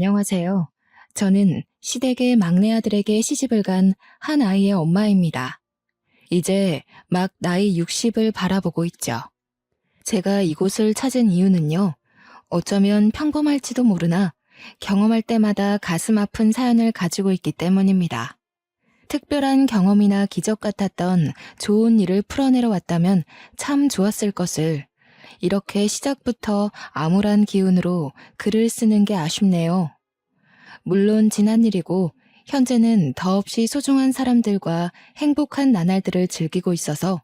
안녕하세요. 저는 시댁의 막내 아들에게 시집을 간 한 아이의 엄마입니다. 이제 막 나이 60을 바라보고 있죠. 제가 이곳을 찾은 이유는요. 어쩌면 평범할지도 모르나 경험할 때마다 가슴 아픈 사연을 가지고 있기 때문입니다. 특별한 경험이나 기적 같았던 좋은 일을 풀어내러 왔다면 참 좋았을 것을 이렇게 시작부터 암울한 기운으로 글을 쓰는 게 아쉽네요. 물론 지난 일이고 현재는 더없이 소중한 사람들과 행복한 나날들을 즐기고 있어서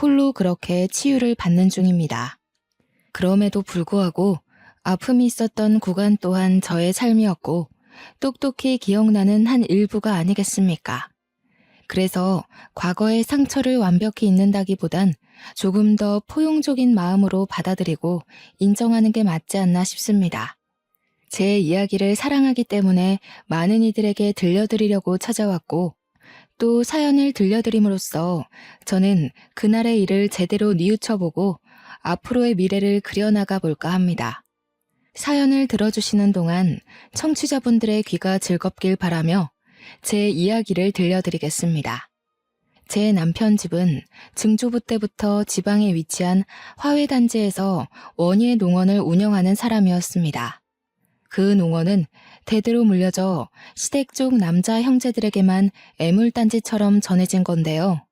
홀로 그렇게 치유를 받는 중입니다. 그럼에도 불구하고 아픔이 있었던 구간 또한 저의 삶이었고 똑똑히 기억나는 한 일부가 아니겠습니까? 그래서 과거의 상처를 완벽히 잊는다기보단 조금 더 포용적인 마음으로 받아들이고 인정하는 게 맞지 않나 싶습니다. 제 이야기를 사랑하기 때문에 많은 이들에게 들려드리려고 찾아왔고 또 사연을 들려드림으로써 저는 그날의 일을 제대로 뉘우쳐보고 앞으로의 미래를 그려나가 볼까 합니다. 사연을 들어주시는 동안 청취자분들의 귀가 즐겁길 바라며 제 이야기를 들려드리겠습니다. 제 남편 집은 증조부 때부터 지방에 위치한 화훼단지에서 원예 농원을 운영하는 사람이었습니다. 그 농원은 대대로 물려져 시댁 쪽 남자 형제들에게만 애물단지처럼 전해진 건데요.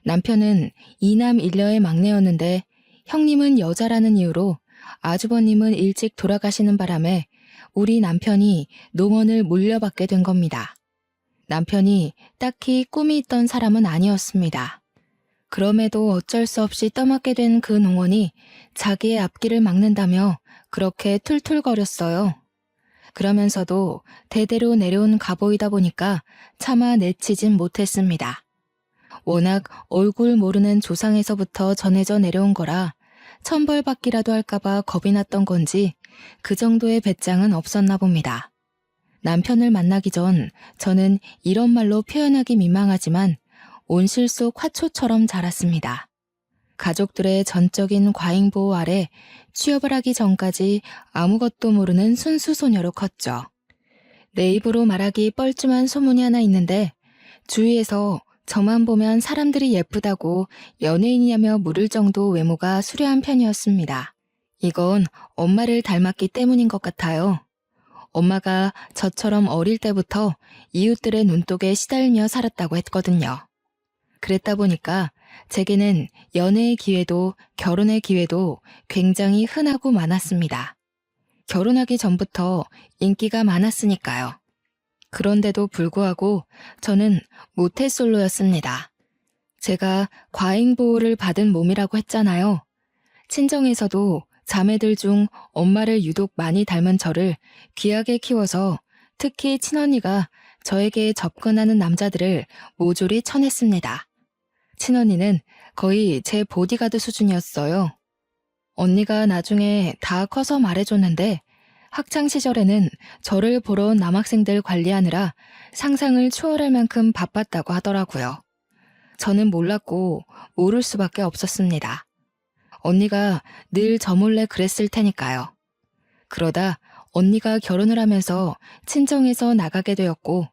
남편은 이남 일녀의 막내였는데 형님은 여자라는 이유로 아주버님은 일찍 돌아가시는 바람에 우리 남편이 농원을 물려받게 된 겁니다. 남편이 딱히 꿈이 있던 사람은 아니었습니다. 그럼에도 어쩔 수 없이 떠맡게 된 그 농원이 자기의 앞길을 막는다며 그렇게 툴툴거렸어요. 그러면서도 대대로 내려온 가보이다 보니까 차마 내치진 못했습니다. 워낙 얼굴 모르는 조상에서부터 전해져 내려온 거라 천벌받기라도 할까봐 겁이 났던 건지 그 정도의 배짱은 없었나 봅니다. 남편을 만나기 전 저는 이런 말로 표현하기 민망하지만 온실 속 화초처럼 자랐습니다. 가족들의 전적인 과잉보호 아래 취업을 하기 전까지 아무것도 모르는 순수 소녀로 컸죠. 내 입으로 말하기 뻘쭘한 소문이 하나 있는데 주위에서 저만 보면 사람들이 예쁘다고 연예인이냐며 물을 정도 외모가 수려한 편이었습니다. 이건 엄마를 닮았기 때문인 것 같아요. 엄마가 저처럼 어릴 때부터 이웃들의 눈독에 시달며 살았다고 했거든요. 그랬다 보니까 제게는 연애의 기회도 결혼의 기회도 굉장히 흔하고 많았습니다. 결혼하기 전부터 인기가 많았으니까요. 그런데도 불구하고 저는 모태솔로였습니다. 제가 과잉보호를 받은 몸이라고 했잖아요. 친정에서도 자매들 중 엄마를 유독 많이 닮은 저를 귀하게 키워서 특히 친언니가 저에게 접근하는 남자들을 모조리 쳐냈습니다. 친언니는 거의 제 보디가드 수준이었어요. 언니가 나중에 다 커서 말해줬는데 학창시절에는 저를 보러 온 남학생들 관리하느라 상상을 초월할 만큼 바빴다고 하더라고요. 저는 몰랐고 모를 수밖에 없었습니다. 언니가 늘 저 몰래 그랬을 테니까요. 그러다 언니가 결혼을 하면서 친정에서 나가게 되었고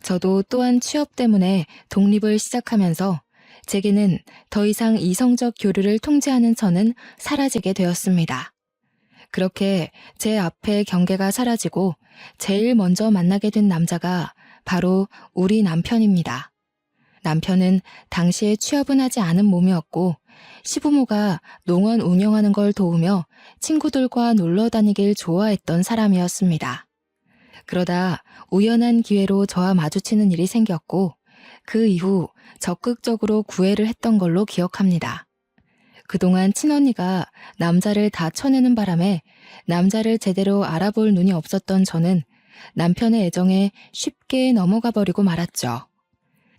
저도 또한 취업 때문에 독립을 시작하면서 제게는 더 이상 이성적 교류를 통제하는 선은 사라지게 되었습니다. 그렇게 제 앞에 경계가 사라지고 제일 먼저 만나게 된 남자가 바로 우리 남편입니다. 남편은 당시에 취업은 하지 않은 몸이었고 시부모가 농원 운영하는 걸 도우며 친구들과 놀러 다니길 좋아했던 사람이었습니다. 그러다 우연한 기회로 저와 마주치는 일이 생겼고 그 이후 적극적으로 구애를 했던 걸로 기억합니다. 그동안 친언니가 남자를 다 쳐내는 바람에 남자를 제대로 알아볼 눈이 없었던 저는 남편의 애정에 쉽게 넘어가 버리고 말았죠.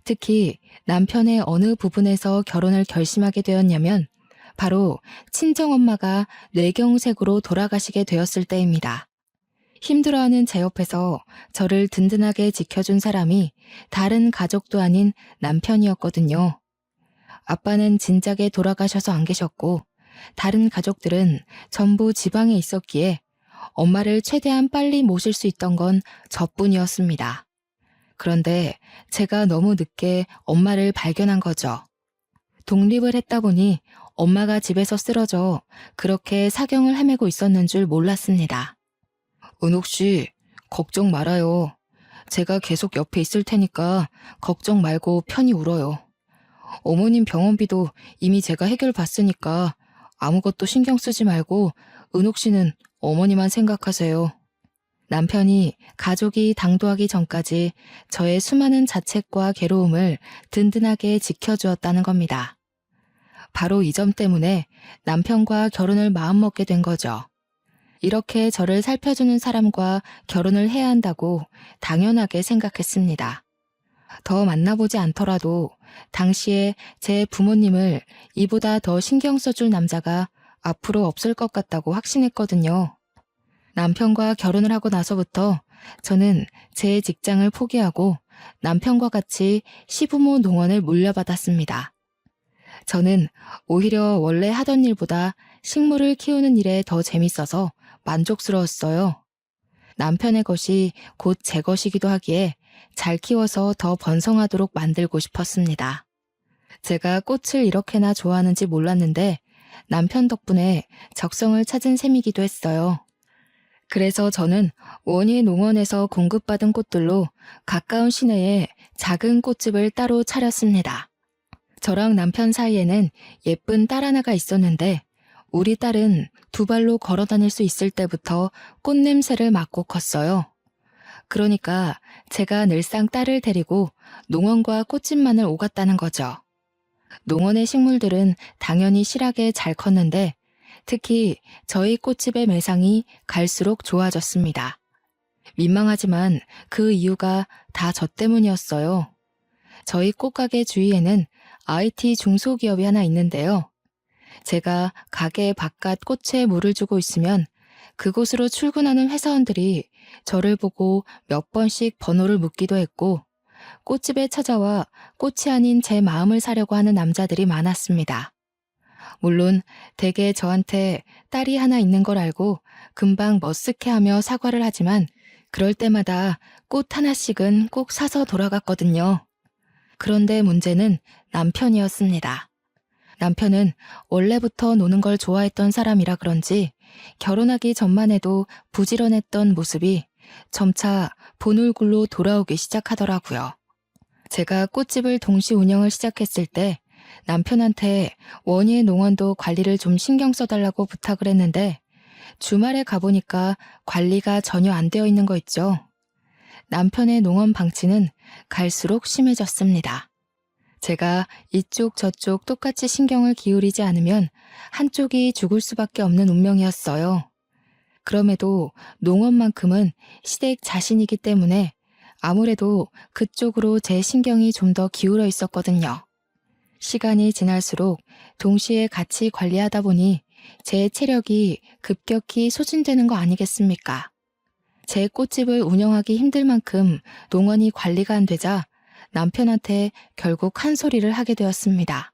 특히 남편의 어느 부분에서 결혼을 결심하게 되었냐면 바로 친정엄마가 뇌경색으로 돌아가시게 되었을 때입니다. 힘들어하는 제 옆에서 저를 든든하게 지켜준 사람이 다른 가족도 아닌 남편이었거든요. 아빠는 진작에 돌아가셔서 안 계셨고 다른 가족들은 전부 지방에 있었기에 엄마를 최대한 빨리 모실 수 있던 건 저뿐이었습니다. 그런데 제가 너무 늦게 엄마를 발견한 거죠. 독립을 했다 보니 엄마가 집에서 쓰러져 그렇게 사경을 헤매고 있었는 줄 몰랐습니다. 은옥 씨, 걱정 말아요. 제가 계속 옆에 있을 테니까 걱정 말고 편히 울어요. 어머님 병원비도 이미 제가 해결 봤으니까 아무것도 신경 쓰지 말고 은옥 씨는 어머니만 생각하세요. 남편이 가족이 당도하기 전까지 저의 수많은 자책과 괴로움을 든든하게 지켜주었다는 겁니다. 바로 이 점 때문에 남편과 결혼을 마음먹게 된 거죠. 이렇게 저를 살펴주는 사람과 결혼을 해야 한다고 당연하게 생각했습니다. 더 만나보지 않더라도 당시에 제 부모님을 이보다 더 신경 써줄 남자가 앞으로 없을 것 같다고 확신했거든요. 남편과 결혼을 하고 나서부터 저는 제 직장을 포기하고 남편과 같이 시부모 농원을 물려받았습니다. 저는 오히려 원래 하던 일보다 식물을 키우는 일에 더 재밌어서 만족스러웠어요. 남편의 것이 곧 제 것이기도 하기에 잘 키워서 더 번성하도록 만들고 싶었습니다. 제가 꽃을 이렇게나 좋아하는지 몰랐는데 남편 덕분에 적성을 찾은 셈이기도 했어요. 그래서 저는 원예 농원에서 공급받은 꽃들로 가까운 시내에 작은 꽃집을 따로 차렸습니다. 저랑 남편 사이에는 예쁜 딸 하나가 있었는데 우리 딸은 두 발로 걸어 다닐 수 있을 때부터 꽃 냄새를 맡고 컸어요. 그러니까 제가 늘상 딸을 데리고 농원과 꽃집만을 오갔다는 거죠. 농원의 식물들은 당연히 실하게 잘 컸는데 특히 저희 꽃집의 매상이 갈수록 좋아졌습니다. 민망하지만 그 이유가 다 저 때문이었어요. 저희 꽃가게 주위에는 IT 중소기업이 하나 있는데요. 제가 가게 바깥 꽃에 물을 주고 있으면 그곳으로 출근하는 회사원들이 저를 보고 몇 번씩 번호를 묻기도 했고 꽃집에 찾아와 꽃이 아닌 제 마음을 사려고 하는 남자들이 많았습니다. 물론 대개 저한테 딸이 하나 있는 걸 알고 금방 머쓱해하며 사과를 하지만 그럴 때마다 꽃 하나씩은 꼭 사서 돌아갔거든요. 그런데 문제는 남편이었습니다. 남편은 원래부터 노는 걸 좋아했던 사람이라 그런지 결혼하기 전만 해도 부지런했던 모습이 점차 본울굴로 돌아오기 시작하더라고요. 제가 꽃집을 동시 운영을 시작했을 때 남편한테 원예 농원도 관리를 좀 신경 써달라고 부탁을 했는데 주말에 가보니까 관리가 전혀 안 되어 있는 거 있죠. 남편의 농원 방치는 갈수록 심해졌습니다. 제가 이쪽 저쪽 똑같이 신경을 기울이지 않으면 한쪽이 죽을 수밖에 없는 운명이었어요. 그럼에도 농원만큼은 시댁 자신이기 때문에 아무래도 그쪽으로 제 신경이 좀 더 기울어 있었거든요. 시간이 지날수록 동시에 같이 관리하다 보니 제 체력이 급격히 소진되는 거 아니겠습니까? 제 꽃집을 운영하기 힘들 만큼 농원이 관리가 안 되자 남편한테 결국 한 소리를 하게 되었습니다.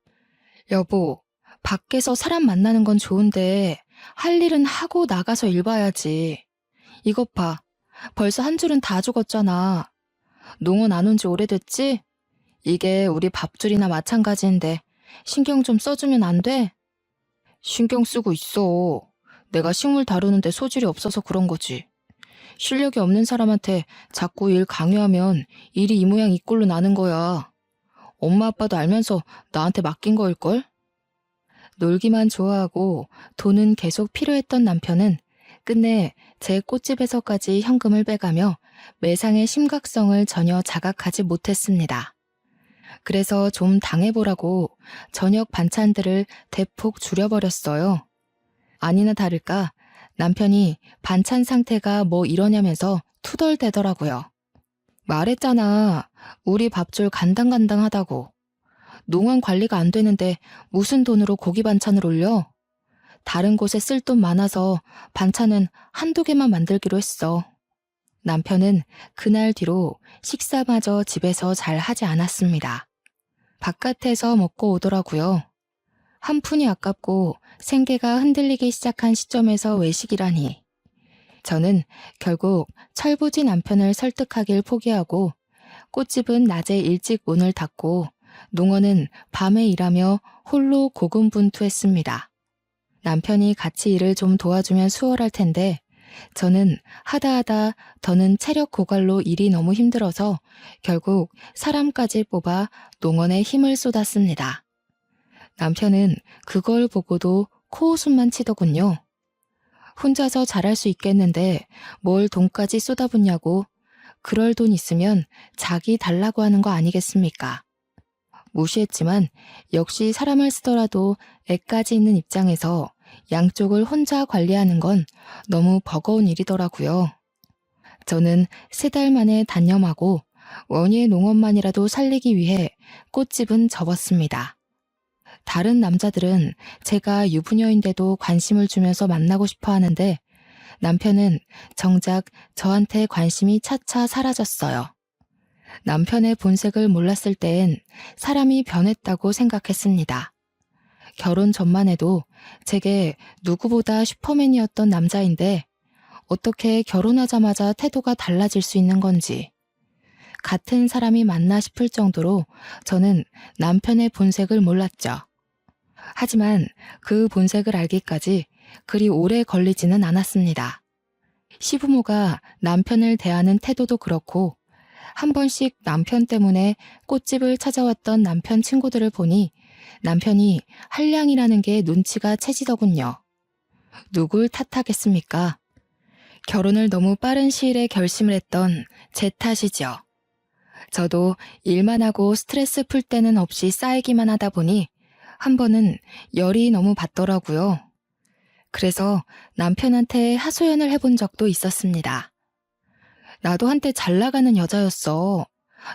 여보, 밖에서 사람 만나는 건 좋은데 할 일은 하고 나가서 일 봐야지. 이것 봐, 벌써 한 줄은 다 죽었잖아. 농원 안 온 지 오래됐지? 이게 우리 밥줄이나 마찬가지인데 신경 좀 써주면 안 돼? 신경 쓰고 있어. 내가 식물 다루는데 소질이 없어서 그런 거지. 실력이 없는 사람한테 자꾸 일 강요하면 일이 이 모양 이 꼴로 나는 거야. 엄마 아빠도 알면서 나한테 맡긴 거일걸? 놀기만 좋아하고 돈은 계속 필요했던 남편은 끝내 제 꽃집에서까지 현금을 빼가며 매상의 심각성을 전혀 자각하지 못했습니다. 그래서 좀 당해보라고 저녁 반찬들을 대폭 줄여버렸어요. 아니나 다를까 남편이 반찬 상태가 뭐 이러냐면서 투덜대더라고요. 말했잖아. 우리 밥줄 간당간당하다고. 농원 관리가 안 되는데 무슨 돈으로 고기 반찬을 올려? 다른 곳에 쓸 돈 많아서 반찬은 한두 개만 만들기로 했어. 남편은 그날 뒤로 식사마저 집에서 잘 하지 않았습니다. 바깥에서 먹고 오더라고요. 한 푼이 아깝고 생계가 흔들리기 시작한 시점에서 외식이라니. 저는 결국 철부지 남편을 설득하길 포기하고 꽃집은 낮에 일찍 문을 닫고 농어는 밤에 일하며 홀로 고군분투했습니다. 남편이 같이 일을 좀 도와주면 수월할 텐데 저는 하다 더는 체력 고갈로 일이 너무 힘들어서 결국 사람까지 뽑아 농원에 힘을 쏟았습니다. 남편은 그걸 보고도 코웃음만 치더군요. 혼자서 잘할 수 있겠는데 뭘 돈까지 쏟아붓냐고. 그럴 돈 있으면 자기 달라고 하는 거 아니겠습니까? 무시했지만 역시 사람을 쓰더라도 애까지 있는 입장에서 양쪽을 혼자 관리하는 건 너무 버거운 일이더라고요. 저는 3달 만에 단념하고 원예 농원만이라도 살리기 위해 꽃집은 접었습니다. 다른 남자들은 제가 유부녀인데도 관심을 주면서 만나고 싶어 하는데 남편은 정작 저한테 관심이 차차 사라졌어요. 남편의 본색을 몰랐을 땐 사람이 변했다고 생각했습니다. 결혼 전만 해도 제게 누구보다 슈퍼맨이었던 남자인데 어떻게 결혼하자마자 태도가 달라질 수 있는 건지. 같은 사람이 맞나 싶을 정도로 저는 남편의 본색을 몰랐죠. 하지만 그 본색을 알기까지 그리 오래 걸리지는 않았습니다. 시부모가 남편을 대하는 태도도 그렇고 한 번씩 남편 때문에 꽃집을 찾아왔던 남편 친구들을 보니 남편이 한량이라는 게 눈치가 채지더군요. 누굴 탓하겠습니까? 결혼을 너무 빠른 시일에 결심을 했던 제 탓이죠. 저도 일만 하고 스트레스 풀 때는 없이 쌓이기만 하다 보니 한 번은 열이 너무 받더라고요. 그래서 남편한테 하소연을 해본 적도 있었습니다. 나도 한때 잘 나가는 여자였어.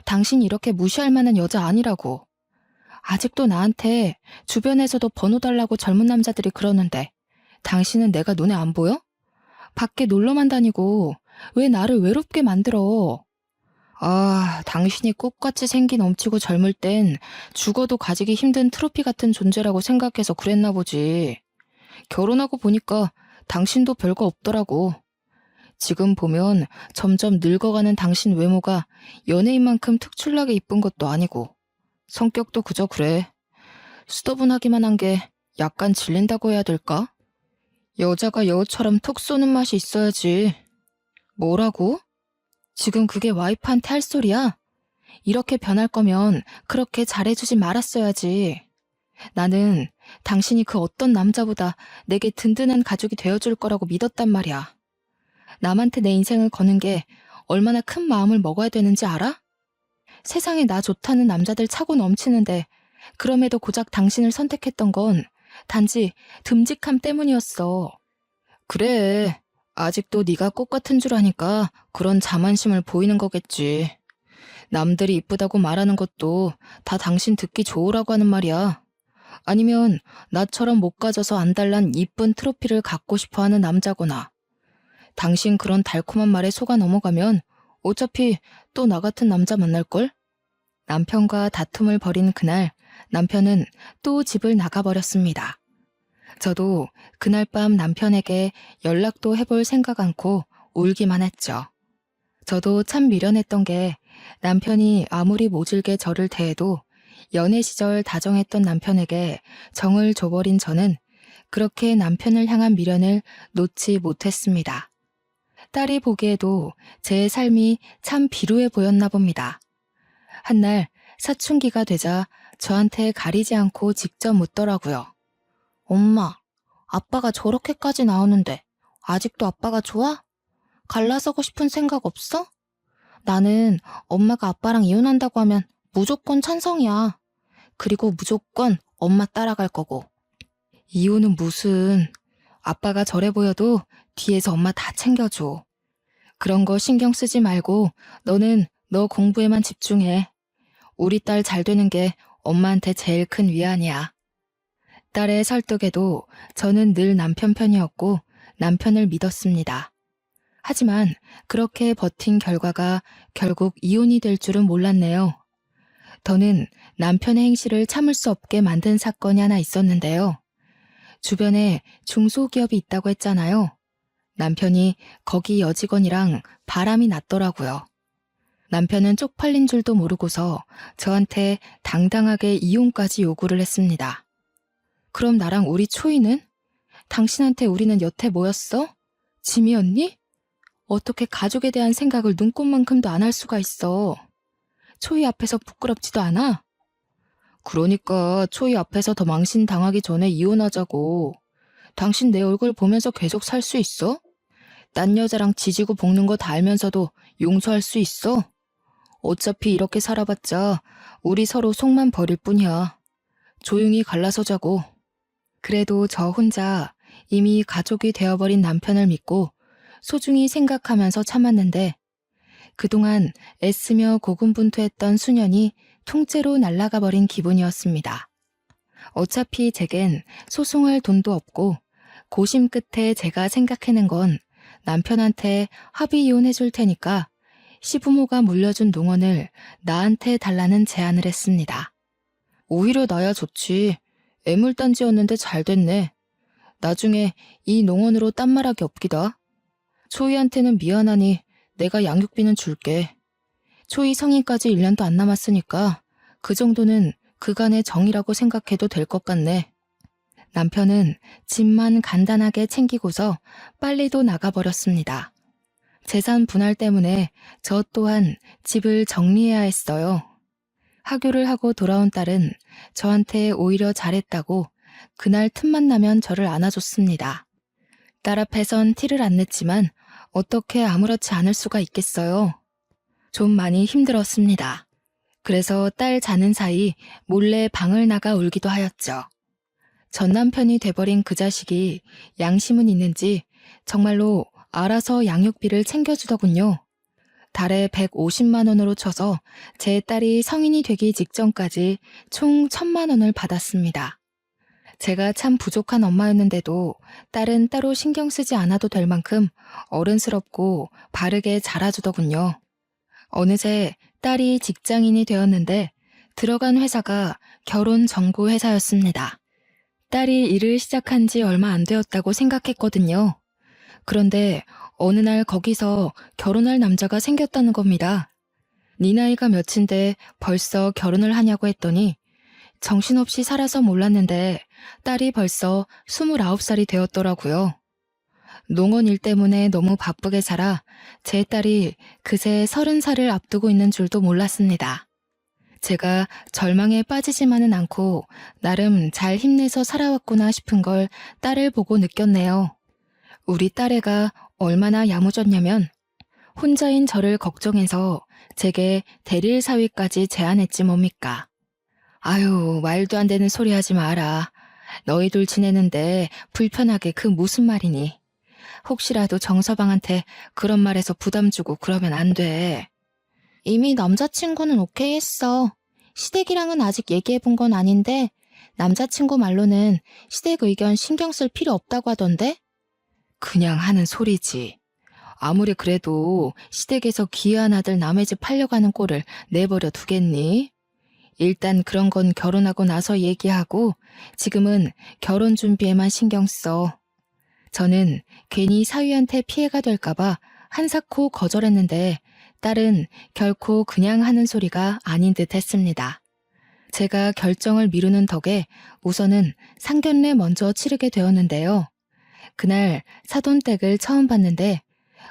당신 이렇게 무시할 만한 여자 아니라고. 아직도 나한테 주변에서도 번호 달라고 젊은 남자들이 그러는데 당신은 내가 눈에 안 보여? 밖에 놀러만 다니고 왜 나를 외롭게 만들어? 아, 당신이 꽃같이 생기 넘치고 젊을 땐 죽어도 가지기 힘든 트로피 같은 존재라고 생각해서 그랬나 보지. 결혼하고 보니까 당신도 별거 없더라고. 지금 보면 점점 늙어가는 당신 외모가 연예인만큼 특출나게 이쁜 것도 아니고 성격도 그저 그래. 수더분하기만 한 게 약간 질린다고 해야 될까? 여자가 여우처럼 톡 쏘는 맛이 있어야지. 뭐라고? 지금 그게 와이프한테 할 소리야? 이렇게 변할 거면 그렇게 잘해주지 말았어야지. 나는 당신이 그 어떤 남자보다 내게 든든한 가족이 되어줄 거라고 믿었단 말이야. 남한테 내 인생을 거는 게 얼마나 큰 마음을 먹어야 되는지 알아? 세상에 나 좋다는 남자들 차고 넘치는데 그럼에도 고작 당신을 선택했던 건 단지 듬직함 때문이었어. 그래, 아직도 네가 꽃 같은 줄 아니까 그런 자만심을 보이는 거겠지. 남들이 이쁘다고 말하는 것도 다 당신 듣기 좋으라고 하는 말이야. 아니면 나처럼 못 가져서 안달난 이쁜 트로피를 갖고 싶어 하는 남자거나. 당신 그런 달콤한 말에 속아 넘어가면 어차피 또 나 같은 남자 만날걸? 남편과 다툼을 벌인 그날 남편은 또 집을 나가버렸습니다. 저도 그날 밤 남편에게 연락도 해볼 생각 않고 울기만 했죠. 저도 참 미련했던 게 남편이 아무리 모질게 저를 대해도 연애 시절 다정했던 남편에게 정을 줘버린 저는 그렇게 남편을 향한 미련을 놓지 못했습니다. 딸이 보기에도 제 삶이 참 비루해 보였나 봅니다. 한날 사춘기가 되자 저한테 가리지 않고 직접 묻더라고요. 엄마, 아빠가 저렇게까지 나오는데 아직도 아빠가 좋아? 갈라서고 싶은 생각 없어? 나는 엄마가 아빠랑 이혼한다고 하면 무조건 찬성이야. 그리고 무조건 엄마 따라갈 거고. 이혼은 무슨... 아빠가 저래 보여도 뒤에서 엄마 다 챙겨줘. 그런 거 신경 쓰지 말고 너는 너 공부에만 집중해. 우리 딸 잘 되는 게 엄마한테 제일 큰 위안이야. 딸의 설득에도 저는 늘 남편 편이었고 남편을 믿었습니다. 하지만 그렇게 버틴 결과가 결국 이혼이 될 줄은 몰랐네요. 더는 남편의 행실을 참을 수 없게 만든 사건이 하나 있었는데요. 주변에 중소기업이 있다고 했잖아요. 남편이 거기 여직원이랑 바람이 났더라고요. 남편은 쪽팔린 줄도 모르고서 저한테 당당하게 이혼까지 요구를 했습니다. 그럼 나랑 우리 초이는? 당신한테 우리는 여태 뭐였어? 짐이었니? 어떻게 가족에 대한 생각을 눈꼽만큼도 안 할 수가 있어. 초이 앞에서 부끄럽지도 않아? 그러니까 초이 앞에서 더 망신당하기 전에 이혼하자고. 당신 내 얼굴 보면서 계속 살 수 있어? 딴 여자랑 지지고 볶는 거 다 알면서도 용서할 수 있어? 어차피 이렇게 살아봤자 우리 서로 속만 버릴 뿐이야. 조용히 갈라서자고. 그래도 저 혼자 이미 가족이 되어버린 남편을 믿고 소중히 생각하면서 참았는데 그동안 애쓰며 고군분투했던 수년이 통째로 날아가 버린 기분이었습니다. 어차피 제겐 소송할 돈도 없고 고심 끝에 제가 생각해낸 건 남편한테 합의 이혼해줄 테니까 시부모가 물려준 농원을 나한테 달라는 제안을 했습니다. 오히려 나야 좋지. 애물단지였는데 잘 됐네. 나중에 이 농원으로 딴 말하기 없기다. 초이한테는 미안하니 내가 양육비는 줄게. 초이 성인까지 1년도 안 남았으니까 그 정도는 그간의 정이라고 생각해도 될 것 같네. 남편은 집만 간단하게 챙기고서 빨리도 나가버렸습니다. 재산 분할 때문에 저 또한 집을 정리해야 했어요. 하교를 하고 돌아온 딸은 저한테 오히려 잘했다고 그날 틈만 나면 저를 안아줬습니다. 딸 앞에선 티를 안 냈지만 어떻게 아무렇지 않을 수가 있겠어요. 좀 많이 힘들었습니다. 그래서 딸 자는 사이 몰래 방을 나가 울기도 하였죠. 전 남편이 돼버린 그 자식이 양심은 있는지 정말로 알아서 양육비를 챙겨주더군요. 달에 150만 원으로 쳐서 제 딸이 성인이 되기 직전까지 총 1,000만 원을 받았습니다. 제가 참 부족한 엄마였는데도 딸은 따로 신경 쓰지 않아도 될 만큼 어른스럽고 바르게 자라주더군요. 어느새 딸이 직장인이 되었는데 들어간 회사가 결혼 정보 회사였습니다. 딸이 일을 시작한 지 얼마 안 되었다고 생각했거든요. 그런데 어느 날 거기서 결혼할 남자가 생겼다는 겁니다. 네 나이가 몇인데 벌써 결혼을 하냐고 했더니 정신없이 살아서 몰랐는데 딸이 벌써 29살이 되었더라고요. 농원 일 때문에 너무 바쁘게 살아 제 딸이 그새 30살을 앞두고 있는 줄도 몰랐습니다. 제가 절망에 빠지지만은 않고 나름 잘 힘내서 살아왔구나 싶은 걸 딸을 보고 느꼈네요. 우리 딸애가 얼마나 야무졌냐면 혼자인 저를 걱정해서 제게 대릴 사위까지 제안했지 뭡니까. 아유, 말도 안 되는 소리 하지 마라. 너희들 지내는데 불편하게 그 무슨 말이니. 혹시라도 정서방한테 그런 말해서 부담 주고 그러면 안 돼. 이미 남자친구는 오케이 했어. 시댁이랑은 아직 얘기해본 건 아닌데 남자친구 말로는 시댁 의견 신경 쓸 필요 없다고 하던데? 그냥 하는 소리지. 아무리 그래도 시댁에서 귀한 아들 남의 집 팔려가는 꼴을 내버려 두겠니? 일단 그런 건 결혼하고 나서 얘기하고 지금은 결혼 준비에만 신경 써. 저는 괜히 사위한테 피해가 될까봐 한사코 거절했는데 딸은 결코 그냥 하는 소리가 아닌 듯 했습니다. 제가 결정을 미루는 덕에 우선은 상견례 먼저 치르게 되었는데요. 그날 사돈댁을 처음 봤는데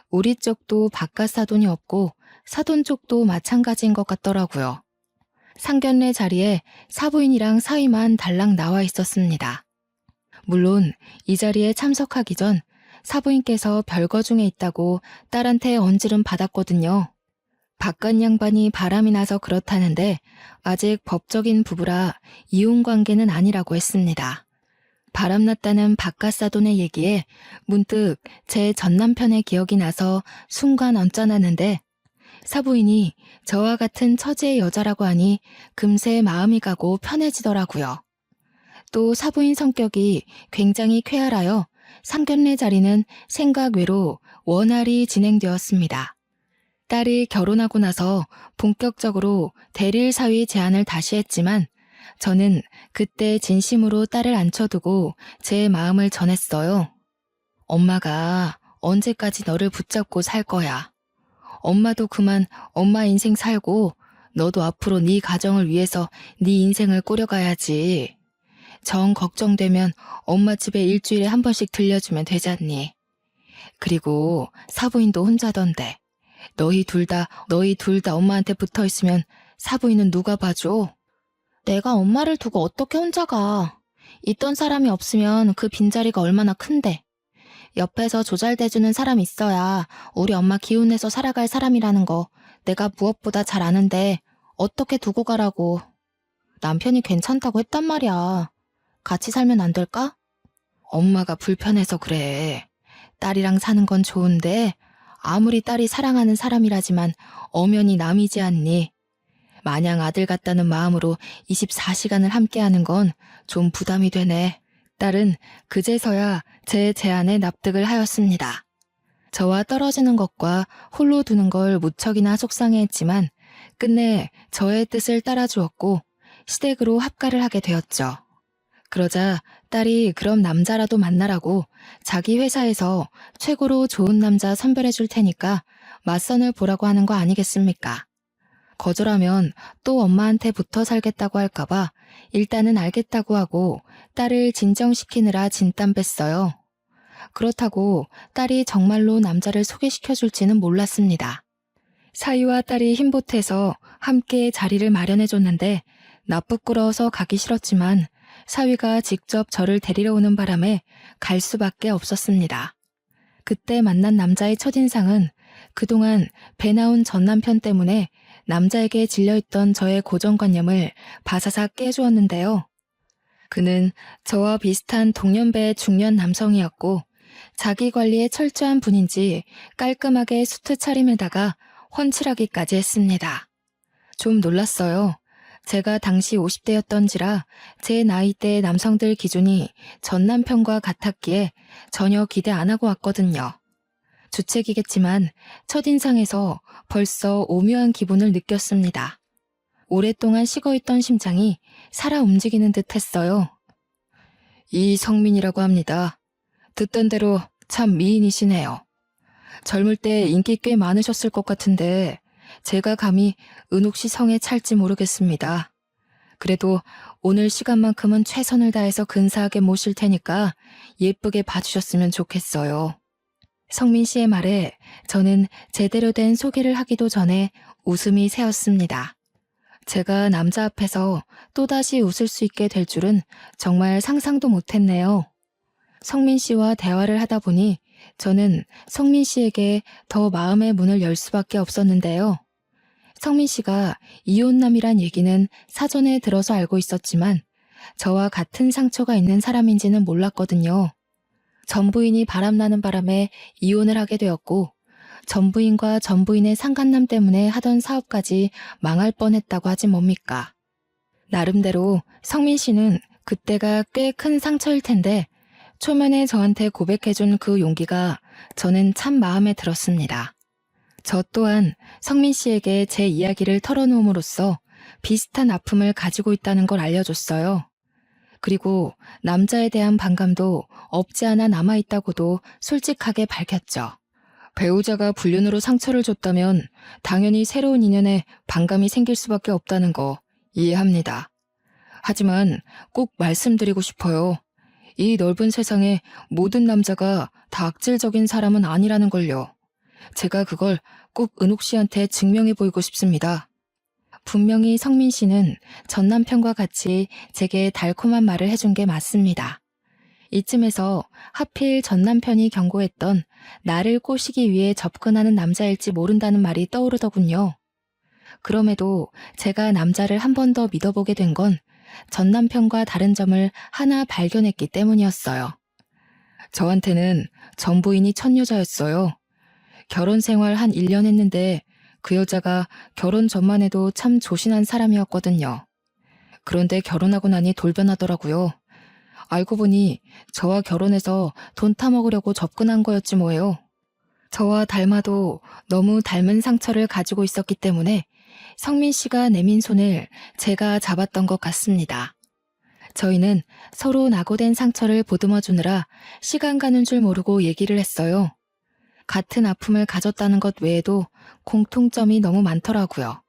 우리 쪽도 바깥 사돈이 없고 사돈 쪽도 마찬가지인 것 같더라고요. 상견례 자리에 사부인이랑 사위만 달랑 나와 있었습니다. 물론 이 자리에 참석하기 전 사부인께서 별거 중에 있다고 딸한테 언질은 받았거든요. 바깥 양반이 바람이 나서 그렇다는데 아직 법적인 부부라 이혼 관계는 아니라고 했습니다. 바람났다는 바깥 사돈의 얘기에 문득 제 전남편의 기억이 나서 순간 언짢았는데 사부인이 저와 같은 처지의 여자라고 하니 금세 마음이 가고 편해지더라고요. 또 사부인 성격이 굉장히 쾌활하여 상견례 자리는 생각 외로 원활히 진행되었습니다. 딸이 결혼하고 나서 본격적으로 대릴 사위 제안을 다시 했지만 저는 그때 진심으로 딸을 앉혀두고 제 마음을 전했어요. 엄마가 언제까지 너를 붙잡고 살 거야. 엄마도 그만 엄마 인생 살고 너도 앞으로 네 가정을 위해서 네 인생을 꾸려가야지. 정 걱정되면 엄마 집에 일주일에 한 번씩 들려주면 되잖니. 그리고 사부인도 혼자던데. 너희 둘 다 엄마한테 붙어 있으면 사부인은 누가 봐줘? 내가 엄마를 두고 어떻게 혼자 가? 있던 사람이 없으면 그 빈자리가 얼마나 큰데. 옆에서 조잘대주는 사람 있어야 우리 엄마 기운내서 살아갈 사람이라는 거 내가 무엇보다 잘 아는데 어떻게 두고 가라고. 남편이 괜찮다고 했단 말이야. 같이 살면 안 될까? 엄마가 불편해서 그래. 딸이랑 사는 건 좋은데 아무리 딸이 사랑하는 사람이라지만 엄연히 남이지 않니. 마냥 아들 같다는 마음으로 24시간을 함께하는 건 좀 부담이 되네. 딸은 그제서야 제 제안에 납득을 하였습니다. 저와 떨어지는 것과 홀로 두는 걸 무척이나 속상해했지만 끝내 저의 뜻을 따라주었고 시댁으로 합가를 하게 되었죠. 그러자 딸이 그럼 남자라도 만나라고 자기 회사에서 최고로 좋은 남자 선별해 줄 테니까 맞선을 보라고 하는 거 아니겠습니까? 거절하면 또 엄마한테 붙어 살겠다고 할까봐 일단은 알겠다고 하고 딸을 진정시키느라 진땀 뺐어요. 그렇다고 딸이 정말로 남자를 소개시켜 줄지는 몰랐습니다. 사위와 딸이 힘보태서 함께 자리를 마련해 줬는데 나 부끄러워서 가기 싫었지만 사위가 직접 저를 데리러 오는 바람에 갈 수밖에 없었습니다. 그때 만난 남자의 첫인상은 그동안 배 나온 전 남편 때문에 남자에게 질려있던 저의 고정관념을 바사삭 깨주었는데요. 그는 저와 비슷한 동년배의 중년 남성이었고 자기 관리에 철저한 분인지 깔끔하게 수트 차림에다가 훤칠하기까지 했습니다. 좀 놀랐어요. 제가 당시 50대였던지라 제 나이대의 남성들 기준이 전 남편과 같았기에 전혀 기대 안 하고 왔거든요. 주책이겠지만 첫인상에서 벌써 오묘한 기분을 느꼈습니다. 오랫동안 식어있던 심장이 살아 움직이는 듯 했어요. 이성민이라고 합니다. 듣던 대로 참 미인이시네요. 젊을 때 인기 꽤 많으셨을 것 같은데 제가 감히 은옥 씨 성에 찰지 모르겠습니다. 그래도 오늘 시간만큼은 최선을 다해서 근사하게 모실 테니까 예쁘게 봐주셨으면 좋겠어요. 성민 씨의 말에 저는 제대로 된 소개를 하기도 전에 웃음이 새었습니다. 제가 남자 앞에서 또다시 웃을 수 있게 될 줄은 정말 상상도 못했네요. 성민 씨와 대화를 하다 보니 저는 성민 씨에게 더 마음의 문을 열 수밖에 없었는데요. 성민 씨가 이혼남이란 얘기는 사전에 들어서 알고 있었지만 저와 같은 상처가 있는 사람인지는 몰랐거든요. 전부인이 바람나는 바람에 이혼을 하게 되었고 전부인과 전부인의 상간남 때문에 하던 사업까지 망할 뻔했다고 하지 뭡니까. 나름대로 성민 씨는 그때가 꽤 큰 상처일 텐데 초면에 저한테 고백해준 그 용기가 저는 참 마음에 들었습니다. 저 또한 성민 씨에게 제 이야기를 털어놓음으로써 비슷한 아픔을 가지고 있다는 걸 알려줬어요. 그리고 남자에 대한 반감도 없지 않아 남아있다고도 솔직하게 밝혔죠. 배우자가 불륜으로 상처를 줬다면 당연히 새로운 인연에 반감이 생길 수밖에 없다는 거 이해합니다. 하지만 꼭 말씀드리고 싶어요. 이 넓은 세상에 모든 남자가 다 악질적인 사람은 아니라는 걸요. 제가 그걸 꼭 은옥 씨한테 증명해 보이고 싶습니다. 분명히 성민 씨는 전 남편과 같이 제게 달콤한 말을 해준 게 맞습니다. 이쯤에서 하필 전 남편이 경고했던 나를 꼬시기 위해 접근하는 남자일지 모른다는 말이 떠오르더군요. 그럼에도 제가 남자를 한 번 더 믿어보게 된 건 전 남편과 다른 점을 하나 발견했기 때문이었어요. 저한테는 전부인이 첫 여자였어요. 결혼 생활 한 1년 했는데 그 여자가 결혼 전만 해도 참 조신한 사람이었거든요. 그런데 결혼하고 나니 돌변하더라고요. 알고 보니 저와 결혼해서 돈 타먹으려고 접근한 거였지 뭐예요. 저와 닮아도 너무 닮은 상처를 가지고 있었기 때문에 성민 씨가 내민 손을 제가 잡았던 것 같습니다. 저희는 서로 낙오된 상처를 보듬어 주느라 시간 가는 줄 모르고 얘기를 했어요. 같은 아픔을 가졌다는 것 외에도 공통점이 너무 많더라고요.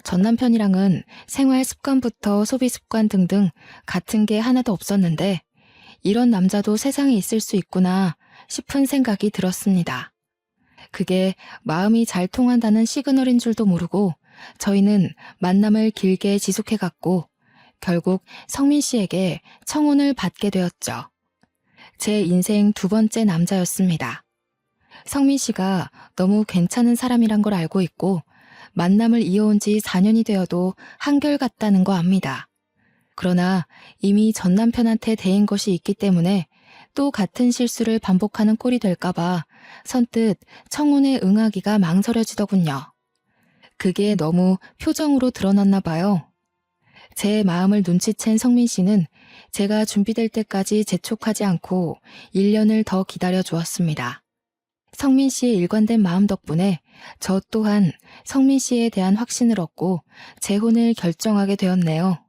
전 남편이랑은 생활 습관부터 소비 습관 등등 같은 게 하나도 없었는데 이런 남자도 세상에 있을 수 있구나 싶은 생각이 들었습니다. 그게 마음이 잘 통한다는 시그널인 줄도 모르고 저희는 만남을 길게 지속해갔고 결국 성민 씨에게 청혼을 받게 되었죠. 제 인생 두 번째 남자였습니다. 성민 씨가 너무 괜찮은 사람이란 걸 알고 있고 만남을 이어온 지 4년이 되어도 한결같다는 거 압니다. 그러나 이미 전 남편한테 대인 것이 있기 때문에 또 같은 실수를 반복하는 꼴이 될까봐 선뜻 청혼에 응하기가 망설여지더군요. 그게 너무 표정으로 드러났나 봐요. 제 마음을 눈치챈 성민 씨는 제가 준비될 때까지 재촉하지 않고 1년을 더 기다려 주었습니다. 성민 씨의 일관된 마음 덕분에 저 또한 성민 씨에 대한 확신을 얻고 재혼을 결정하게 되었네요.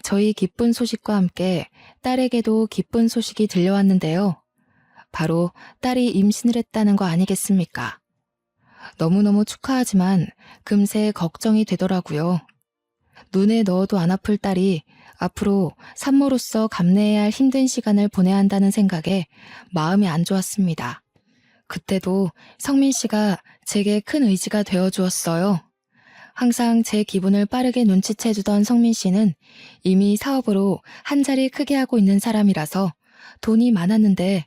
저희 기쁜 소식과 함께 딸에게도 기쁜 소식이 들려왔는데요. 바로 딸이 임신을 했다는 거 아니겠습니까? 너무너무 축하하지만 금세 걱정이 되더라고요. 눈에 넣어도 안 아플 딸이 앞으로 산모로서 감내해야 할 힘든 시간을 보내야 한다는 생각에 마음이 안 좋았습니다. 그때도 성민 씨가 제게 큰 의지가 되어 주었어요. 항상 제 기분을 빠르게 눈치채주던 성민 씨는 이미 사업으로 한 자리 크게 하고 있는 사람이라서 돈이 많았는데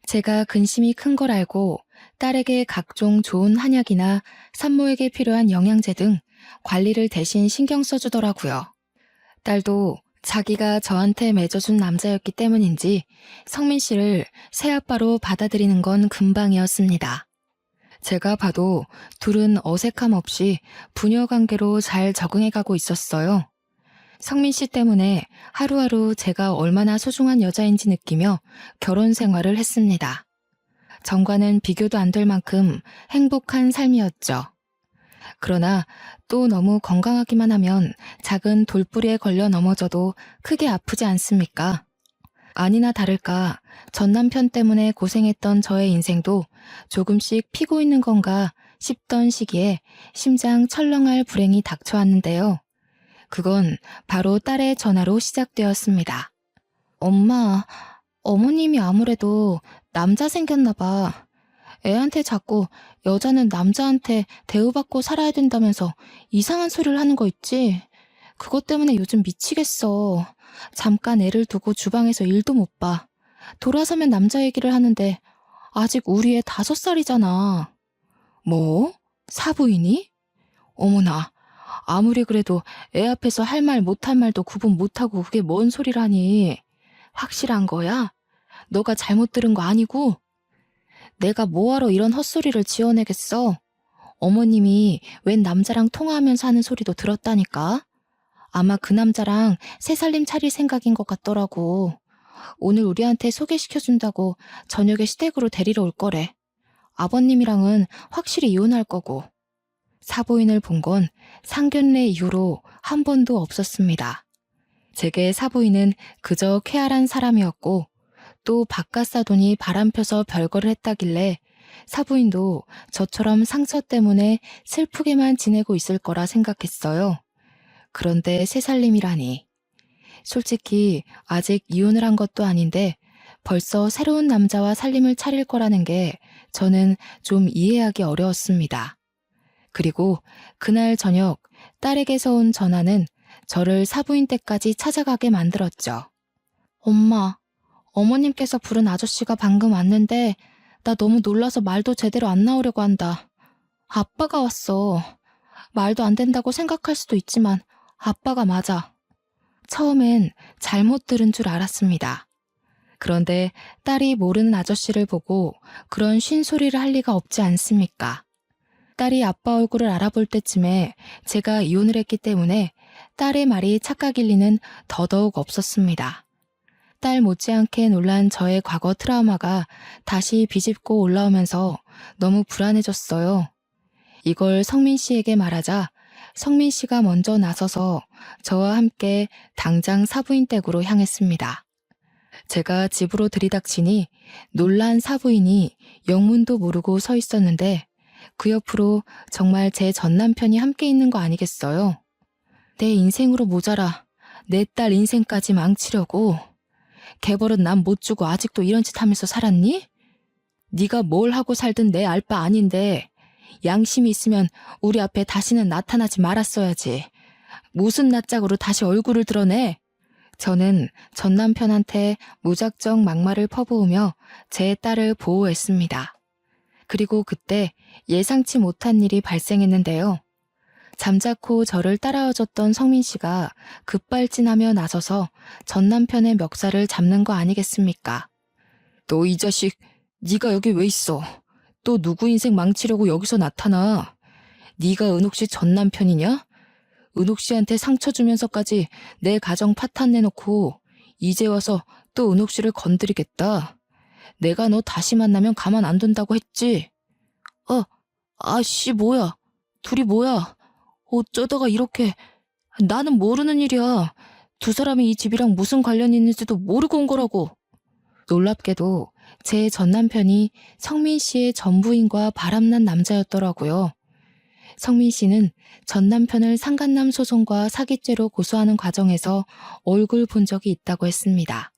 제가 근심이 큰 걸 알고 딸에게 각종 좋은 한약이나 산모에게 필요한 영양제 등 관리를 대신 신경 써주더라고요. 딸도 자기가 저한테 맺어준 남자였기 때문인지 성민 씨를 새아빠로 받아들이는 건 금방이었습니다. 제가 봐도 둘은 어색함 없이 부녀 관계로 잘 적응해가고 있었어요. 성민 씨 때문에 하루하루 제가 얼마나 소중한 여자인지 느끼며 결혼 생활을 했습니다. 전과는 비교도 안 될 만큼 행복한 삶이었죠. 그러나 또 너무 건강하기만 하면 작은 돌부리에 걸려 넘어져도 크게 아프지 않습니까? 아니나 다를까 전 남편 때문에 고생했던 저의 인생도 조금씩 피고 있는 건가 싶던 시기에 심장 철렁할 불행이 닥쳐왔는데요. 그건 바로 딸의 전화로 시작되었습니다. 엄마, 어머님이 아무래도 남자 생겼나 봐. 애한테 자꾸 여자는 남자한테 대우받고 살아야 된다면서 이상한 소리를 하는 거 있지? 그것 때문에 요즘 미치겠어. 잠깐 애를 두고 주방에서 일도 못 봐. 돌아서면 남자 얘기를 하는데 아직 우리 애 5살이잖아. 뭐? 사부인이? 어머나, 아무리 그래도 애 앞에서 할 말 못할 말도 구분 못하고 그게 뭔 소리라니. 확실한 거야? 너가 잘못 들은 거 아니고? 내가 뭐하러 이런 헛소리를 지어내겠어? 어머님이 웬 남자랑 통화하면서 하는 소리도 들었다니까? 아마 그 남자랑 새 살림 차릴 생각인 것 같더라고. 오늘 우리한테 소개시켜준다고 저녁에 시댁으로 데리러 올 거래. 아버님이랑은 확실히 이혼할 거고. 사부인을 본 건 상견례 이후로 한 번도 없었습니다. 제게 사부인은 그저 쾌활한 사람이었고 또 바깥 사돈이 바람펴서 별거를 했다길래 사부인도 저처럼 상처 때문에 슬프게만 지내고 있을 거라 생각했어요. 그런데 새살림이라니. 솔직히 아직 이혼을 한 것도 아닌데 벌써 새로운 남자와 살림을 차릴 거라는 게 저는 좀 이해하기 어려웠습니다. 그리고 그날 저녁 딸에게서 온 전화는 저를 사부인 댁까지 찾아가게 만들었죠. 엄마, 어머님께서 부른 아저씨가 방금 왔는데 나 너무 놀라서 말도 제대로 안 나오려고 한다. 아빠가 왔어. 말도 안 된다고 생각할 수도 있지만 아빠가 맞아. 처음엔 잘못 들은 줄 알았습니다. 그런데 딸이 모르는 아저씨를 보고 그런 쉰소리를 할 리가 없지 않습니까? 딸이 아빠 얼굴을 알아볼 때쯤에 제가 이혼을 했기 때문에 딸의 말이 착각일 리는 더더욱 없었습니다. 딸 못지않게 놀란 저의 과거 트라우마가 다시 비집고 올라오면서 너무 불안해졌어요. 이걸 성민 씨에게 말하자 성민 씨가 먼저 나서서 저와 함께 당장 사부인 댁으로 향했습니다. 제가 집으로 들이닥치니 놀란 사부인이 영문도 모르고 서 있었는데 그 옆으로 정말 제 전남편이 함께 있는 거 아니겠어요? 내 인생으로 모자라 내 딸 인생까지 망치려고 개벌은 남 못 주고 아직도 이런 짓 하면서 살았니? 네가 뭘 하고 살든 내 알 바 아닌데 양심이 있으면 우리 앞에 다시는 나타나지 말았어야지. 무슨 낯짝으로 다시 얼굴을 드러내? 저는 전 남편한테 무작정 막말을 퍼부으며 제 딸을 보호했습니다. 그리고 그때 예상치 못한 일이 발생했는데요. 잠자코 저를 따라와줬던 성민 씨가 급발진하며 나서서 전 남편의 멱살을 잡는 거 아니겠습니까? 너 이 자식, 네가 여기 왜 있어? 또 누구 인생 망치려고 여기서 나타나? 네가 은옥 씨 전 남편이냐? 은옥 씨한테 상처 주면서까지 내 가정 파탄 내놓고 이제 와서 또 은옥 씨를 건드리겠다. 내가 너 다시 만나면 가만 안 둔다고 했지? 아씨 뭐야? 둘이 뭐야? 어쩌다가 이렇게... 나는 모르는 일이야. 두 사람이 이 집이랑 무슨 관련이 있는지도 모르고 온 거라고. 놀랍게도 제 전남편이 성민 씨의 전부인과 바람난 남자였더라고요. 성민 씨는 전남편을 상간남 소송과 사기죄로 고소하는 과정에서 얼굴 본 적이 있다고 했습니다.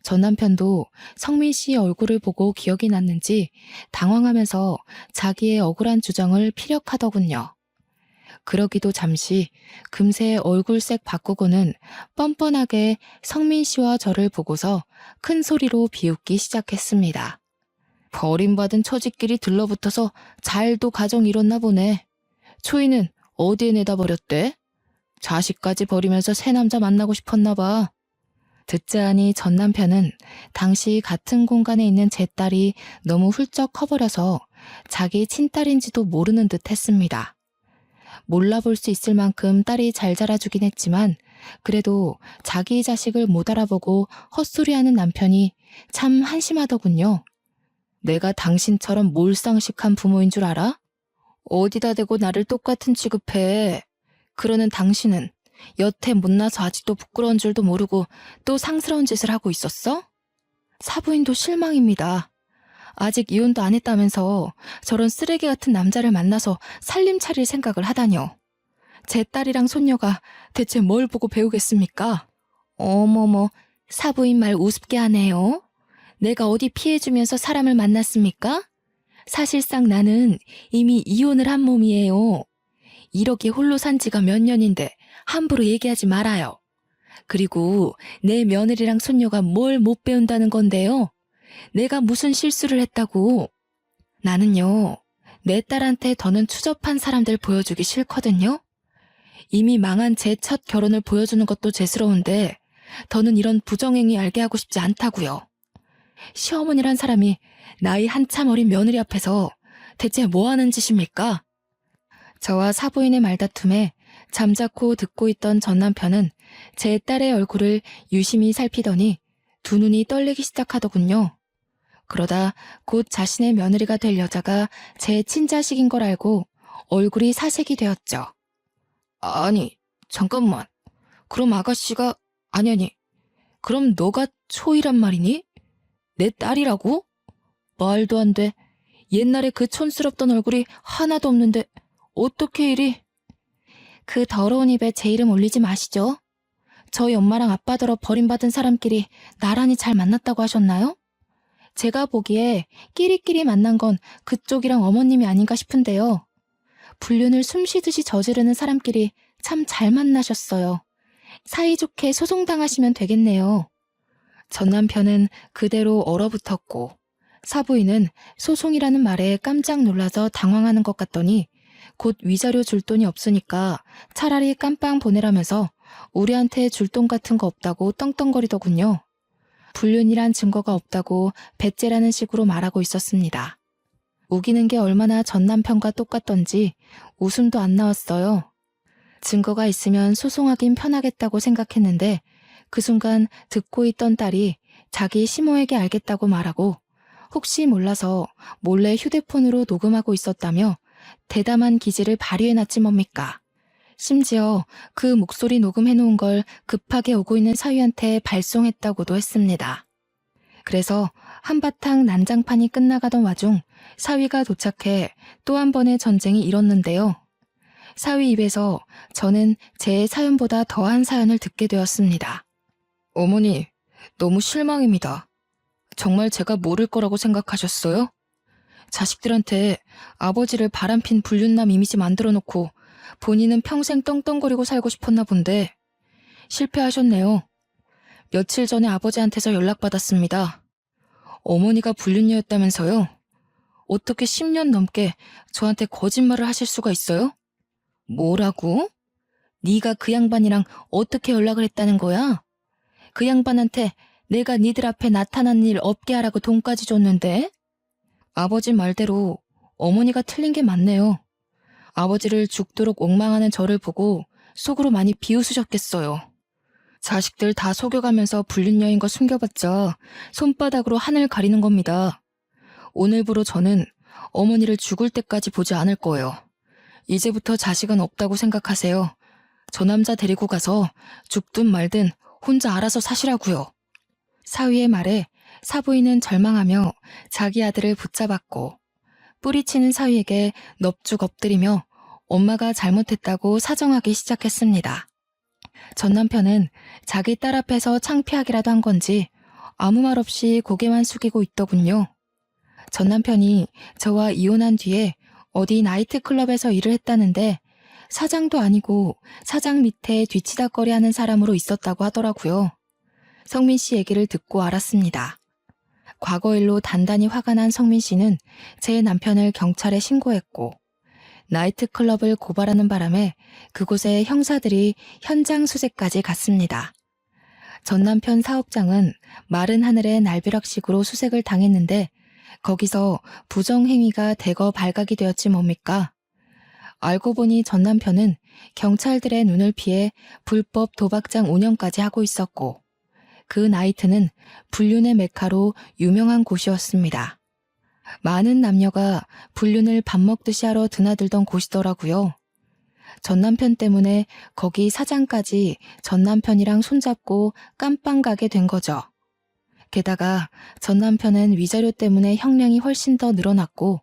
전남편도 성민 씨의 얼굴을 보고 기억이 났는지 당황하면서 자기의 억울한 주장을 피력하더군요. 그러기도 잠시 금세 얼굴색 바꾸고는 뻔뻔하게 성민 씨와 저를 보고서 큰 소리로 비웃기 시작했습니다. 버림받은 처지끼리 들러붙어서 잘도 가정 이뤘나 보네. 초이는 어디에 내다 버렸대? 자식까지 버리면서 새 남자 만나고 싶었나 봐. 듣자 하니 전 남편은 당시 같은 공간에 있는 제 딸이 너무 훌쩍 커버려서 자기 친딸인지도 모르는 듯 했습니다. 몰라볼 수 있을 만큼 딸이 잘 자라주긴 했지만 그래도 자기 자식을 못 알아보고 헛소리하는 남편이 참 한심하더군요. 내가 당신처럼 몰상식한 부모인 줄 알아? 어디다 대고 나를 똑같은 취급해. 그러는 당신은 여태 못나서 아직도 부끄러운 줄도 모르고 또 상스러운 짓을 하고 있었어? 사부인도 실망입니다. 아직 이혼도 안 했다면서 저런 쓰레기 같은 남자를 만나서 살림 차릴 생각을 하다뇨. 제 딸이랑 손녀가 대체 뭘 보고 배우겠습니까? 어머머, 사부인 말 우습게 하네요. 내가 어디 피해주면서 사람을 만났습니까? 사실상 나는 이미 이혼을 한 몸이에요. 이렇게 홀로 산 지가 몇 년인데 함부로 얘기하지 말아요. 그리고 내 며느리랑 손녀가 뭘 못 배운다는 건데요. 내가 무슨 실수를 했다고. 나는요, 내 딸한테 더는 추접한 사람들 보여주기 싫거든요. 이미 망한 제 첫 결혼을 보여주는 것도 죄스러운데 더는 이런 부정행위 알게 하고 싶지 않다고요. 시어머니란 사람이 나이 한참 어린 며느리 앞에서 대체 뭐 하는 짓입니까? 저와 사부인의 말다툼에 잠자코 듣고 있던 전 남편은 제 딸의 얼굴을 유심히 살피더니 두 눈이 떨리기 시작하더군요. 그러다 곧 자신의 며느리가 될 여자가 제 친자식인 걸 알고 얼굴이 사색이 되었죠. 아니, 잠깐만. 그럼 아가씨가... 아니. 그럼 너가 초이란 말이니? 내 딸이라고? 말도 안 돼. 옛날에 그 촌스럽던 얼굴이 하나도 없는데 어떻게 이리... 그 더러운 입에 제 이름 올리지 마시죠. 저희 엄마랑 아빠더러 버림받은 사람끼리 나란히 잘 만났다고 하셨나요? 제가 보기에 끼리끼리 만난 건 그쪽이랑 어머님이 아닌가 싶은데요. 불륜을 숨쉬듯이 저지르는 사람끼리 참 잘 만나셨어요. 사이좋게 소송당하시면 되겠네요. 전 남편은 그대로 얼어붙었고 사부인은 소송이라는 말에 깜짝 놀라서 당황하는 것 같더니 곧 위자료 줄 돈이 없으니까 차라리 깜빵 보내라면서 우리한테 줄 돈 같은 거 없다고 떵떵거리더군요. 불륜이란 증거가 없다고 배째라는 식으로 말하고 있었습니다. 우기는 게 얼마나 전 남편과 똑같던지 웃음도 안 나왔어요. 증거가 있으면 소송하긴 편하겠다고 생각했는데 그 순간 듣고 있던 딸이 자기 시모에게 알겠다고 말하고 혹시 몰라서 몰래 휴대폰으로 녹음하고 있었다며 대담한 기질을 발휘해놨지 뭡니까. 심지어 그 목소리 녹음해놓은 걸 급하게 오고 있는 사위한테 발송했다고도 했습니다. 그래서 한바탕 난장판이 끝나가던 와중 사위가 도착해 또 한 번의 전쟁이 일었는데요. 사위 입에서 저는 제 사연보다 더한 사연을 듣게 되었습니다. 어머니, 너무 실망입니다. 정말 제가 모를 거라고 생각하셨어요? 자식들한테 아버지를 바람핀 불륜남 이미지 만들어 놓고 본인은 평생 떵떵거리고 살고 싶었나 본데 실패하셨네요. 며칠 전에 아버지한테서 연락받았습니다. 어머니가 불륜녀였다면서요? 어떻게 10년 넘게 저한테 거짓말을 하실 수가 있어요? 뭐라고? 네가 그 양반이랑 어떻게 연락을 했다는 거야? 그 양반한테 내가 니들 앞에 나타난 일 없게 하라고 돈까지 줬는데? 아버지 말대로 어머니가 틀린 게 맞네요. 아버지를 죽도록 옥망하는 저를 보고 속으로 많이 비웃으셨겠어요. 자식들 다 속여가면서 불륜녀인 거 숨겨봤자 손바닥으로 하늘 가리는 겁니다. 오늘부로 저는 어머니를 죽을 때까지 보지 않을 거예요. 이제부터 자식은 없다고 생각하세요. 저 남자 데리고 가서 죽든 말든 혼자 알아서 사시라고요. 사위의 말에 사부인은 절망하며 자기 아들을 붙잡았고 뿌리치는 사위에게 넙죽 엎드리며 엄마가 잘못했다고 사정하기 시작했습니다. 전 남편은 자기 딸 앞에서 창피하기라도 한 건지 아무 말 없이 고개만 숙이고 있더군요. 전 남편이 저와 이혼한 뒤에 어디 나이트클럽에서 일을 했다는데 사장도 아니고 사장 밑에 뒤치다꺼리하는 사람으로 있었다고 하더라고요. 성민 씨 얘기를 듣고 알았습니다. 과거 일로 단단히 화가 난 성민 씨는 제 남편을 경찰에 신고했고 나이트클럽을 고발하는 바람에 그곳에 형사들이 현장 수색까지 갔습니다. 전 남편 사업장은 마른 하늘의 날벼락식으로 수색을 당했는데 거기서 부정행위가 대거 발각이 되었지 뭡니까? 알고 보니 전 남편은 경찰들의 눈을 피해 불법 도박장 운영까지 하고 있었고 그 나이트는 불륜의 메카로 유명한 곳이었습니다. 많은 남녀가 불륜을 밥 먹듯이 하러 드나들던 곳이더라고요. 전 남편 때문에 거기 사장까지 전 남편이랑 손잡고 깜빵 가게 된 거죠. 게다가 전 남편은 위자료 때문에 형량이 훨씬 더 늘어났고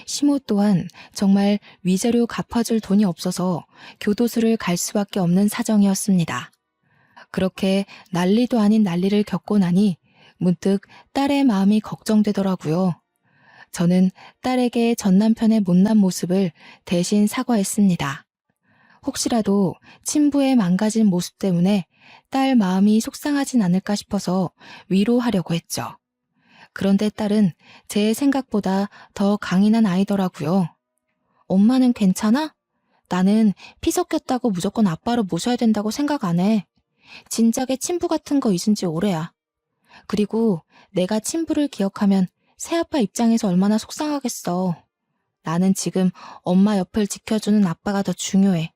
시모 또한 정말 위자료 갚아줄 돈이 없어서 교도소를 갈 수밖에 없는 사정이었습니다. 그렇게 난리도 아닌 난리를 겪고 나니 문득 딸의 마음이 걱정되더라고요. 저는 딸에게 전 남편의 못난 모습을 대신 사과했습니다. 혹시라도 친부의 망가진 모습 때문에 딸 마음이 속상하진 않을까 싶어서 위로하려고 했죠. 그런데 딸은 제 생각보다 더 강인한 아이더라고요. 엄마는 괜찮아? 나는 피 섞였다고 무조건 아빠로 모셔야 된다고 생각 안 해. 진작에 친부 같은 거 잊은 지 오래야. 그리고 내가 친부를 기억하면 새아빠 입장에서 얼마나 속상하겠어. 나는 지금 엄마 옆을 지켜주는 아빠가 더 중요해.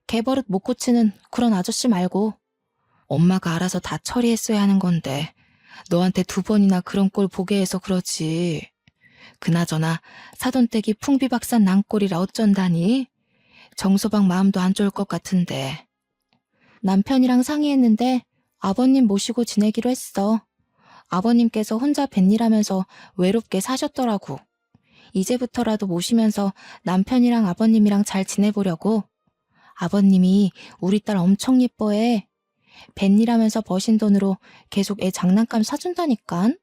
개버릇 못 고치는 그런 아저씨 말고. 엄마가 알아서 다 처리했어야 하는 건데 너한테 2번이나 그런 꼴 보게 해서 그러지. 그나저나 사돈댁이 풍비박산 난 꼴이라 어쩐다니? 정서방 마음도 안 좋을 것 같은데. 남편이랑 상의했는데 아버님 모시고 지내기로 했어. 아버님께서 혼자 뱃일하면서 외롭게 사셨더라고. 이제부터라도 모시면서 남편이랑 아버님이랑 잘 지내보려고. 아버님이 우리 딸 엄청 예뻐해. 뱃일하면서 버신 돈으로 계속 애 장난감 사준다니깐.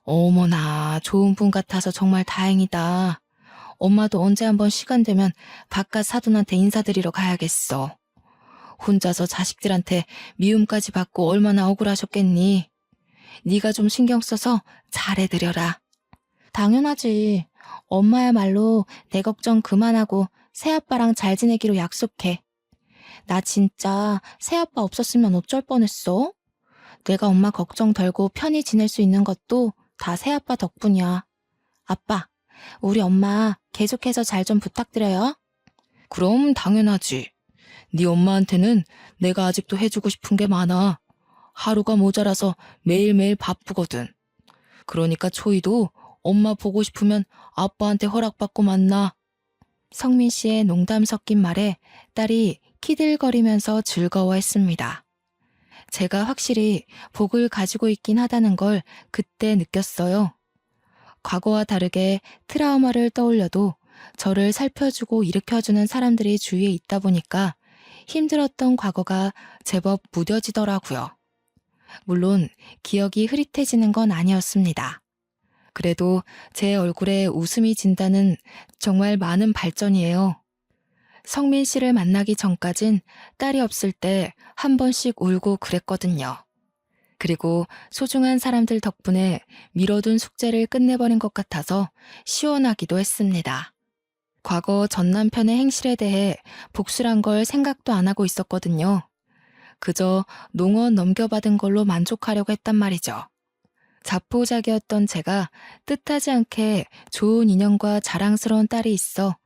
어머나, 좋은 분 같아서 정말 다행이다. 엄마도 언제 한번 시간 되면 바깥 사돈한테 인사드리러 가야겠어. 혼자서 자식들한테 미움까지 받고 얼마나 억울하셨겠니. 네가 좀 신경 써서 잘해드려라. 당연하지. 엄마야말로 내 걱정 그만하고 새아빠랑 잘 지내기로 약속해. 나 진짜 새아빠 없었으면 어쩔 뻔했어. 내가 엄마 걱정 덜고 편히 지낼 수 있는 것도 다 새아빠 덕분이야. 아빠, 우리 엄마 계속해서 잘 좀 부탁드려요. 그럼 당연하지. 네 엄마한테는 내가 아직도 해주고 싶은 게 많아. 하루가 모자라서 매일매일 바쁘거든. 그러니까 초이도 엄마 보고 싶으면 아빠한테 허락받고 만나. 성민 씨의 농담 섞인 말에 딸이 키들거리면서 즐거워했습니다. 제가 확실히 복을 가지고 있긴 하다는 걸 그때 느꼈어요. 과거와 다르게 트라우마를 떠올려도 저를 살펴주고 일으켜주는 사람들이 주위에 있다 보니까 힘들었던 과거가 제법 무뎌지더라고요. 물론 기억이 흐릿해지는 건 아니었습니다. 그래도 제 얼굴에 웃음이 진다는 정말 많은 발전이에요. 성민 씨를 만나기 전까진 딸이 없을 때 한 번씩 울고 그랬거든요. 그리고 소중한 사람들 덕분에 미뤄둔 숙제를 끝내버린 것 같아서 시원하기도 했습니다. 과거 전 남편의 행실에 대해 복수란 걸 생각도 안 하고 있었거든요. 그저 농원 넘겨받은 걸로 만족하려고 했단 말이죠. 자포자기였던 제가 뜻하지 않게 좋은 인연과 자랑스러운 딸이 있어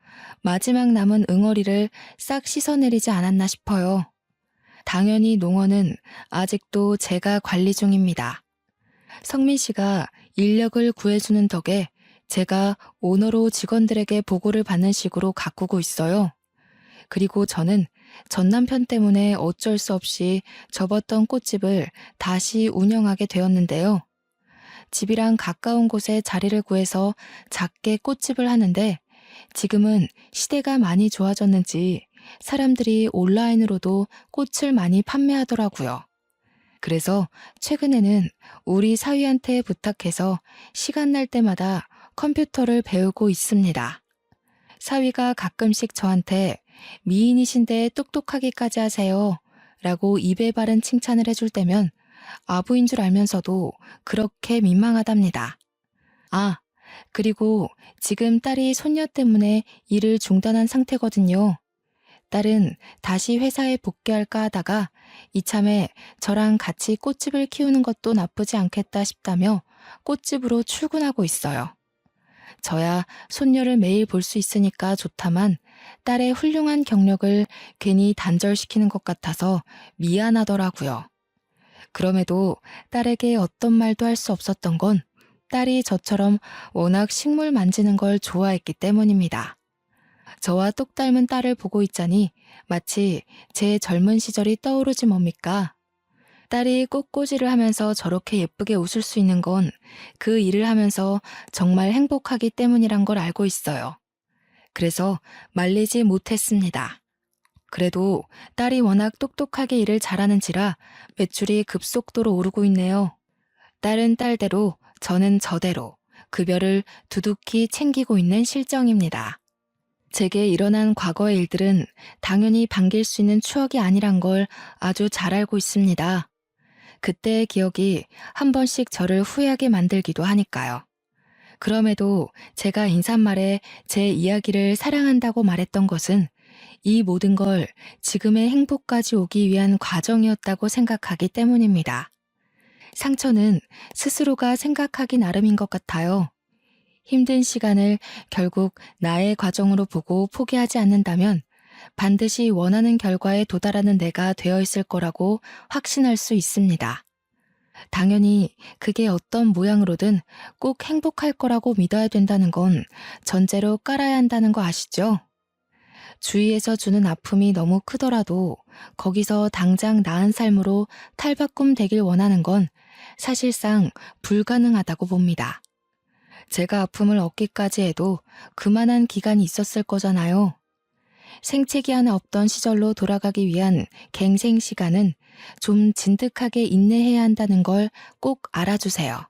마지막 남은 응어리를 싹 씻어내리지 않았나 싶어요. 당연히 농원은 아직도 제가 관리 중입니다. 성민 씨가 인력을 구해주는 덕에 제가 오너로 직원들에게 보고를 받는 식으로 가꾸고 있어요. 그리고 저는 전 남편 때문에 어쩔 수 없이 접었던 꽃집을 다시 운영하게 되었는데요. 집이랑 가까운 곳에 자리를 구해서 작게 꽃집을 하는데 지금은 시대가 많이 좋아졌는지 사람들이 온라인으로도 꽃을 많이 판매하더라고요. 그래서 최근에는 우리 사위한테 부탁해서 시간 날 때마다 컴퓨터를 배우고 있습니다. 사위가 가끔씩 저한테 미인이신데 똑똑하기까지 하세요 라고 입에 바른 칭찬을 해줄 때면 아부인 줄 알면서도 그렇게 민망하답니다. 아, 그리고 지금 딸이 손녀 때문에 일을 중단한 상태거든요. 딸은 다시 회사에 복귀할까 하다가 이참에 저랑 같이 꽃집을 키우는 것도 나쁘지 않겠다 싶다며 꽃집으로 출근하고 있어요. 저야 손녀를 매일 볼 수 있으니까 좋다만 딸의 훌륭한 경력을 괜히 단절시키는 것 같아서 미안하더라고요. 그럼에도 딸에게 어떤 말도 할 수 없었던 건 딸이 저처럼 워낙 식물 만지는 걸 좋아했기 때문입니다. 저와 똑 닮은 딸을 보고 있자니 마치 제 젊은 시절이 떠오르지 뭡니까? 딸이 꽃꽂이를 하면서 저렇게 예쁘게 웃을 수 있는 건 그 일을 하면서 정말 행복하기 때문이란 걸 알고 있어요. 그래서 말리지 못했습니다. 그래도 딸이 워낙 똑똑하게 일을 잘하는지라 매출이 급속도로 오르고 있네요. 딸은 딸대로 저는 저대로 급여를 두둑히 챙기고 있는 실정입니다. 제게 일어난 과거의 일들은 당연히 반길 수 있는 추억이 아니란 걸 아주 잘 알고 있습니다. 그때의 기억이 한 번씩 저를 후회하게 만들기도 하니까요. 그럼에도 제가 인사말에 제 이야기를 사랑한다고 말했던 것은 이 모든 걸 지금의 행복까지 오기 위한 과정이었다고 생각하기 때문입니다. 상처는 스스로가 생각하기 나름인 것 같아요. 힘든 시간을 결국 나의 과정으로 보고 포기하지 않는다면 반드시 원하는 결과에 도달하는 내가 되어 있을 거라고 확신할 수 있습니다. 당연히 그게 어떤 모양으로든 꼭 행복할 거라고 믿어야 된다는 건 전제로 깔아야 한다는 거 아시죠? 주위에서 주는 아픔이 너무 크더라도 거기서 당장 나은 삶으로 탈바꿈 되길 원하는 건 사실상 불가능하다고 봅니다. 제가 아픔을 얻기까지 해도 그만한 기간이 있었을 거잖아요. 생채기 하나 없던 시절로 돌아가기 위한 갱생 시간은 좀 진득하게 인내해야 한다는 걸 꼭 알아주세요.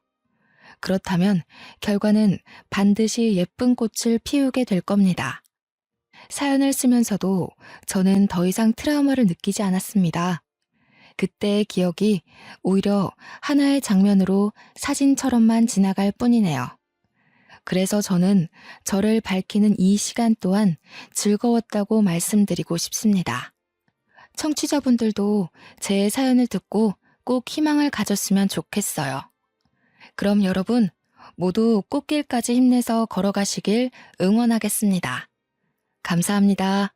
그렇다면 결과는 반드시 예쁜 꽃을 피우게 될 겁니다. 사연을 쓰면서도 저는 더 이상 트라우마를 느끼지 않았습니다. 그때의 기억이 오히려 하나의 장면으로 사진처럼만 지나갈 뿐이네요. 그래서 저는 저를 밝히는 이 시간 또한 즐거웠다고 말씀드리고 싶습니다. 청취자분들도 제 사연을 듣고 꼭 희망을 가졌으면 좋겠어요. 그럼 여러분 모두 꽃길까지 힘내서 걸어가시길 응원하겠습니다. 감사합니다.